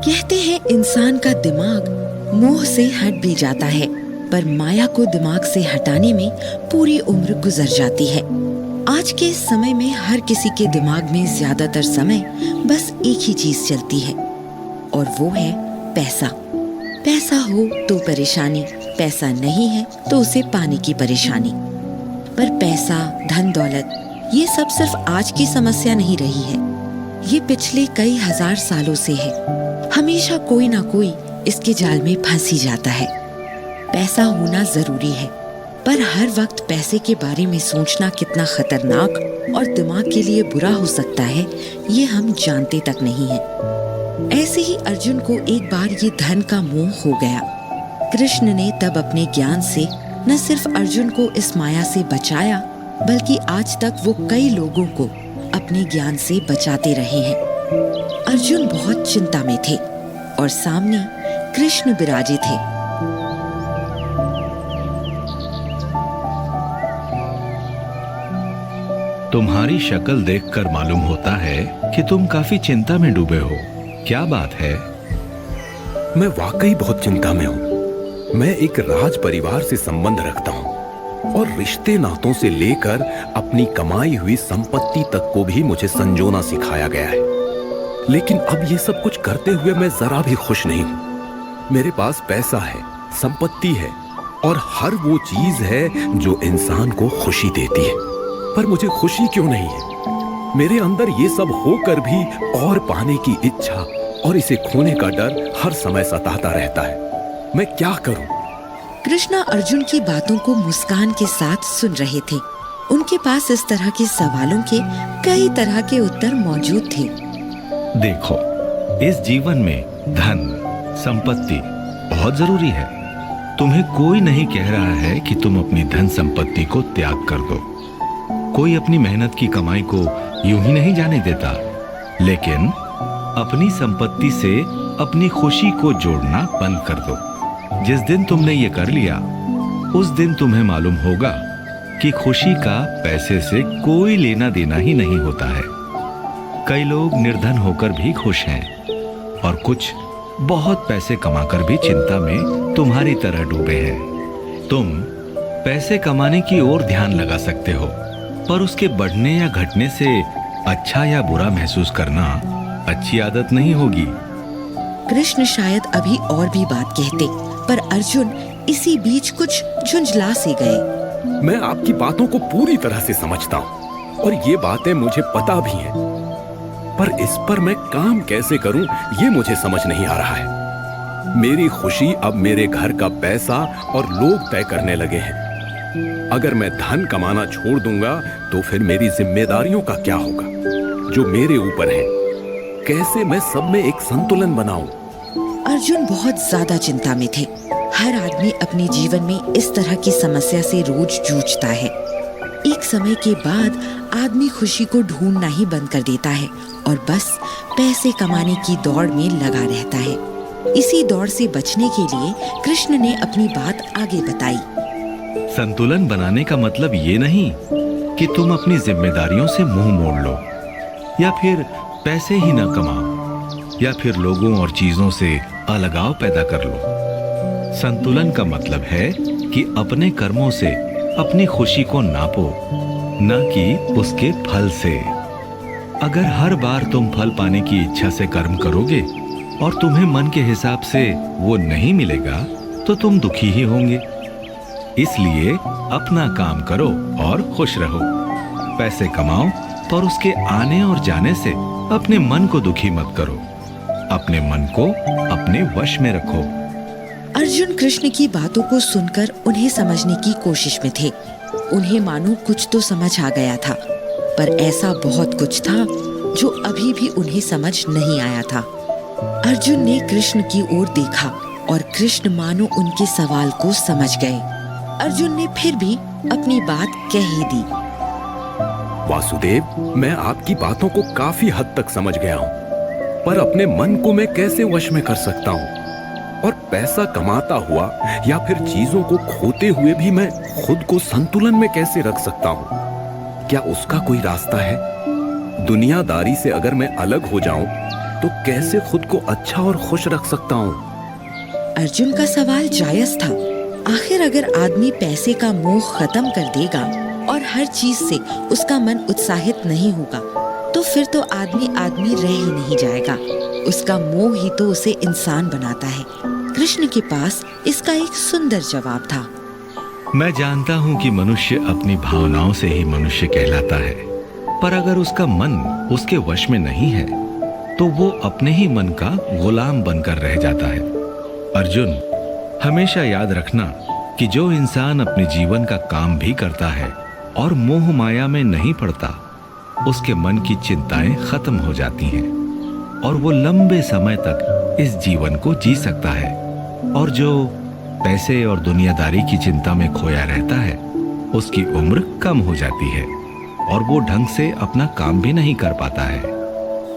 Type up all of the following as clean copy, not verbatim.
कहते हैं इंसान का दिमाग मोह से हट भी जाता है, पर माया को दिमाग से हटाने में पूरी उम्र गुजर जाती है। आज के समय में हर किसी के दिमाग में ज्यादातर समय बस एक ही चीज चलती है और वो है पैसा। पैसा हो तो परेशानी, पैसा नहीं है तो उसे पाने की परेशानी। पर पैसा, धन दौलत ये सब सिर्फ आज की समस्या नहीं रही है, ये पिछले कई हजार सालों से है। हमेशा कोई ना कोई इसके जाल में फंस ही जाता है। पैसा होना जरूरी है, पर हर वक्त पैसे के बारे में सोचना कितना खतरनाक और दिमाग के लिए बुरा हो सकता है, ये हम जानते तक नहीं है। ऐसे ही अर्जुन को एक बार ये धन का मोह हो गया। कृष्ण ने तब अपने ज्ञान से न सिर्फ अर्जुन को इस माया से बचाया, बल्कि आज तक वो कई लोगों को अपने ज्ञान से बचाते रहे हैं। अर्जुन बहुत चिंता में थे और सामने कृष्ण विराजे थे। तुम्हारी शक्ल देखकर मालूम होता है कि तुम काफी चिंता में डूबे हो। क्या बात है? मैं वाकई बहुत चिंता में हूँ। मैं एक राज परिवार से संबंध रखता हूँ और रिश्ते नातों से लेकर अपनी कमाई हुई संपत्ति तक को भी मुझे संजोना सिखाया गया है। लेकिन अब ये सब कुछ करते हुए मैं जरा भी खुश नहीं हूँ। मेरे पास पैसा है, संपत्ति है और हर वो चीज है जो इंसान को खुशी देती है, पर मुझे खुशी क्यों नहीं है? मेरे अंदर ये सब होकर भी और पाने की इच्छा और इसे खोने का डर हर समय सताता रहता है। मैं क्या करूं? कृष्णा अर्जुन की बातों को मुस्कान के साथ सुन रहे थे। उनके पास इस तरह के सवालों के कई तरह के उत्तर मौजूद थे। देखो, इस जीवन में धन, संपत्ति बहुत जरूरी है। तुम्हें कोई नहीं कह रहा है कि तुम अपनी धन संपत्ति को त्याग कर दो। कोई अपनी मेहनत की कमाई को यूं ही नहीं जाने देता, लेकिन अपनी संपत्ति से अपनी खुशी को जोड़ना बंद कर दो। जिस दिन तुमने ये कर लिया, उस दिन तुम्हें मालूम होगा कि खुशी का पैसे से कोई लेना देना ही नहीं होता है। कई लोग निर्धन होकर भी खुश हैं और कुछ बहुत पैसे कमाकर भी चिंता में तुम्हारी तरह डूबे हैं। तुम पैसे कमाने की ओर ध्यान लगा सकते हो, पर उसके बढ़ने या घटने से अच्छा या बुरा महसूस करना अच्छी आदत नहीं होगी। कृष्ण शायद अभी और भी बात कहते, पर अर्जुन इसी बीच कुछ झुंझला से गए। मैं आपकी बातों को पूरी तरह से समझता हूँ और ये बातें मुझे पता भी हैं, पर इस पर मैं काम कैसे करूं ये मुझे समझ नहीं आ रहा है। मेरी खुशी अब मेरे घर का पैसा और लोग तय करने लगे हैं। अगर मैं धन कमाना छोड़ दूंगा तो फिर मेरी जिम्मेदारियों का क्या होगा जो मेरे ऊपर है? कैसे मैं सब में एक संतुलन बनाऊं? अर्जुन बहुत ज्यादा चिंता में थे। हर आदमी अपने जीवन में इस तरह की समस्या से रोज जूझता है। एक समय के बाद आदमी खुशी को ढूंढना ही बंद कर देता है और बस पैसे कमाने की दौड़ में लगा रहता है। इसी दौड़ से बचने के लिए कृष्ण ने अपनी बात आगे बताई। संतुलन बनाने का मतलब ये नहीं कि तुम अपनी जिम्मेदारियों से मुंह मोड़ लो, या फिर पैसे ही ना कमाओ, या फिर लोगों और चीजों से अलगाव पैदा कर लो। संतुलन का मतलब है कि अपने कर्मों से अपनी खुशी को नापो, न कि उसके फल से। अगर हर बार तुम फल पाने की इच्छा से कर्म करोगे और तुम्हें मन के हिसाब से वो नहीं मिलेगा, तो तुम दुखी ही होंगे। इसलिए अपना काम करो और खुश रहो। पैसे कमाओ, पर उसके आने और जाने से अपने मन को दुखी मत करो। अपने मन को अपने वश में रखो। अर्जुन कृष्ण की बातों को सुनकर उन्हें समझने की कोशिश में थे। उन्हें मानो कुछ तो समझ आ गया था, पर ऐसा बहुत कुछ था जो अभी भी उन्हें समझ नहीं आया था। अर्जुन ने कृष्ण की ओर देखा और कृष्ण मानो उनके सवाल को समझ गए। अर्जुन ने फिर भी अपनी बात कह ही दी। वासुदेव, मैं आपकी बातों को काफी हद तक समझ गया हूँ, पर अपने मन को मैं कैसे वश में कर सकता हूँ? और पैसा कमाता हुआ या फिर चीजों को खोते हुए भी मैं खुद को संतुलन में कैसे रख सकता हूँ? क्या उसका कोई रास्ता है? दुनियादारी से अगर मैं अलग हो जाऊं तो कैसे खुद को अच्छा और खुश रख सकता हूँ? अर्जुन का सवाल जायज था। आखिर अगर आदमी पैसे का मोह खत्म कर देगा और हर चीज से उसका मन उत्साहित नहीं होगा, तो फिर तो आदमी आदमी रह ही नहीं जाएगा। उसका मोह ही तो उसे इंसान बनाता है। कृष्ण के पास इसका एक सुंदर जवाब था। मैं जानता हूँ कि मनुष्य अपनी भावनाओं से ही मनुष्य कहलाता है, पर अगर उसका मन उसके वश में नहीं है तो वो अपने ही मन का गुलाम बनकर रह जाता है। अर्जुन, हमेशा याद रखना कि जो इंसान अपने जीवन का काम भी करता है और मोह माया में नहीं पड़ता, उसके मन की चिंताएं खत्म हो जाती हैं और वो लंबे समय तक इस जीवन को जी सकता है। और जो पैसे और दुनियादारी की चिंता में खोया रहता है, उसकी उम्र कम हो जाती है और वो ढंग से अपना काम भी नहीं कर पाता है।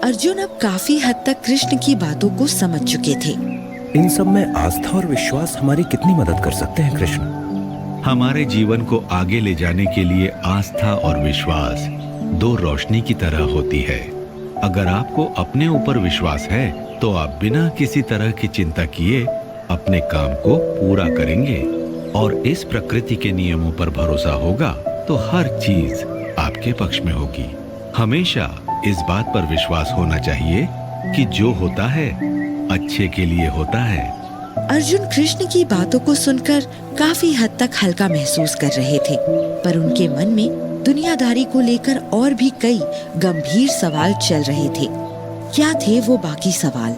अर्जुन अब काफी हद तक कृष्ण की बातों को समझ चुके थे। इन सब में आस्था और विश्वास हमारी कितनी मदद कर सकते हैं कृष्ण? हमारे जीवन को आगे ले जाने के लिए आस्था और विश्वास दो रोशनी की तरह होती है। अगर आपको अपने ऊपर विश्वास है तो आप बिना किसी तरह की चिंता किए अपने काम को पूरा करेंगे, और इस प्रकृति के नियमों पर भरोसा होगा तो हर चीज आपके पक्ष में होगी। हमेशा इस बात पर विश्वास होना चाहिए कि जो होता है अच्छे के लिए होता है। अर्जुन कृष्ण की बातों को सुनकर काफी हद तक हल्का महसूस कर रहे थे, पर उनके मन में दुनियादारी को लेकर और भी कई गंभीर सवाल चल रहे थे। क्या थे वो बाकी सवाल?